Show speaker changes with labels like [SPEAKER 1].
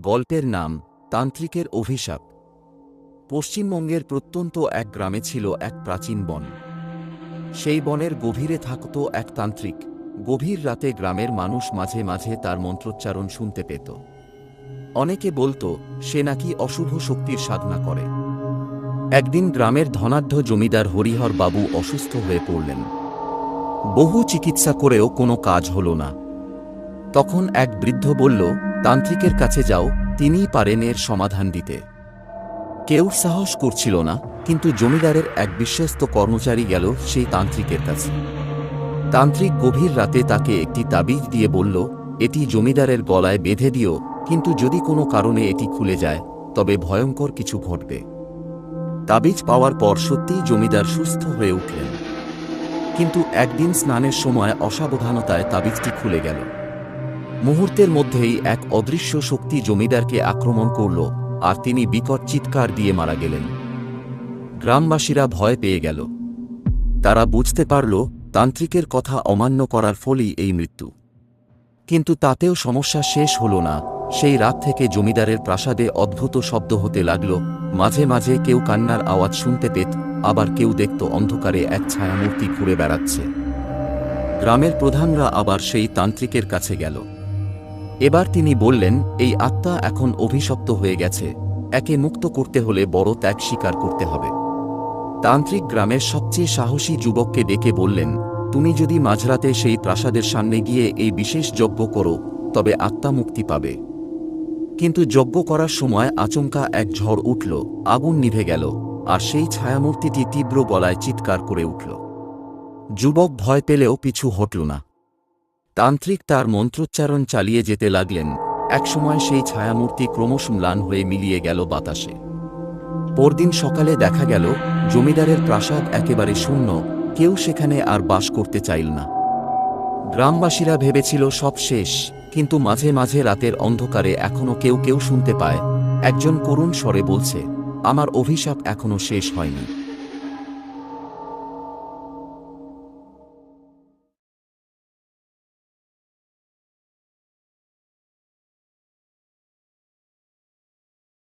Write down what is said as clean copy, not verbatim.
[SPEAKER 1] গল্পের নাম তান্ত্রিকের অভিশাপ। পশ্চিমবঙ্গের প্রত্যন্ত এক গ্রামে ছিল এক প্রাচীন বন। সেই বনের গভীরে থাকত এক তান্ত্রিক। গভীর রাতে গ্রামের মানুষ মাঝে মাঝে তার মন্ত্রোচ্চারণ শুনতে পেত। অনেকে বলতো সে নাকি অশুভ শক্তির সাধনা করে। একদিন গ্রামের ধনাঢ্য জমিদার হরিহর বাবু অসুস্থ হয়ে পড়লেন। বহু চিকিৎসা করেও কোনো কাজ হল না। তখন এক বৃদ্ধ বলল, তান্ত্রিকের কাছে যাও, তিনিই পারেন এর সমাধান দিতে। কেউ সাহস করছিল না, কিন্তু জমিদারের এক বিশ্বস্ত কর্মচারী গেল সেই তান্ত্রিকের কাছে। তান্ত্রিক গভীর রাতে তাকে একটি তাবিজ দিয়ে বলল, এটি জমিদারের গলায় বেঁধে দিও, কিন্তু যদি কোনো কারণে এটি খুলে যায় তবে ভয়ঙ্কর কিছু ঘটবে। তাবিজ পাওয়ার পর সত্যিই জমিদার সুস্থ হয়ে উঠলেন। কিন্তু একদিন স্নানের সময় অসাবধানতায় তাবিজটি খুলে গেল। মুহূর্তের মধ্যেই এক অদৃশ্য শক্তি জমিদারকে আক্রমণ করল, আর তিনি বিকট চিৎকার দিয়ে মারা গেলেন। গ্রামবাসীরা ভয় পেয়ে গেল। তারা বুঝতে পারল তান্ত্রিকের কথা অমান্য করার ফলই এই মৃত্যু। কিন্তু তাতেও সমস্যা শেষ হল না। সেই রাত থেকে জমিদারের প্রাসাদে অদ্ভুত শব্দ হতে লাগল। মাঝে মাঝে কেউ কান্নার আওয়াজ শুনতে পেত, আবার কেউ দেখত অন্ধকারে এক ছায়ামূর্তি ঘুরে বেড়াচ্ছে। গ্রামের প্রধানরা আবার সেই তান্ত্রিকের কাছে গেল। এবার তিনি বললেন, এই আত্মা এখন অভিশপ্ত হয়ে গেছে, একে মুক্ত করতে হলে বড় ত্যাগ স্বীকার করতে হবে। তান্ত্রিক গ্রামের সবচেয়ে সাহসী যুবককে ডেকে বললেন, তুমি যদি মাঝরাতে সেই প্রাসাদের সামনে গিয়ে এই বিশেষ যজ্ঞ করো তবে আত্মা মুক্তি পাবে। কিন্তু যজ্ঞ করার সময় আচমকা এক ঝড় উঠল, আগুন নিভে গেল, আর সেই ছায়ামূর্তিটি তীব্র গলায় চিৎকার করে উঠল। যুবক ভয় পেলেও পিছু হটল না। তান্ত্রিক তার মন্ত্রোচ্চারণ চালিয়ে যেতে লাগলেন। একসময় সেই ছায়ামূর্তি ক্রমশ ম্লান হয়ে মিলিয়ে গেল বাতাসে। পরদিন সকালে দেখা গেল জমিদারের প্রাসাদ একেবারে শূন্য, কেউ সেখানে আর বাস করতে চাইল না। গ্রামবাসীরা ভেবেছিল সব শেষ, কিন্তু মাঝে মাঝে রাতের অন্ধকারে এখনো কেউ কেউ শুনতে পায়, একজন করুণ স্বরে বলছে, আমার অভিশাপ এখনো শেষ হয়নি।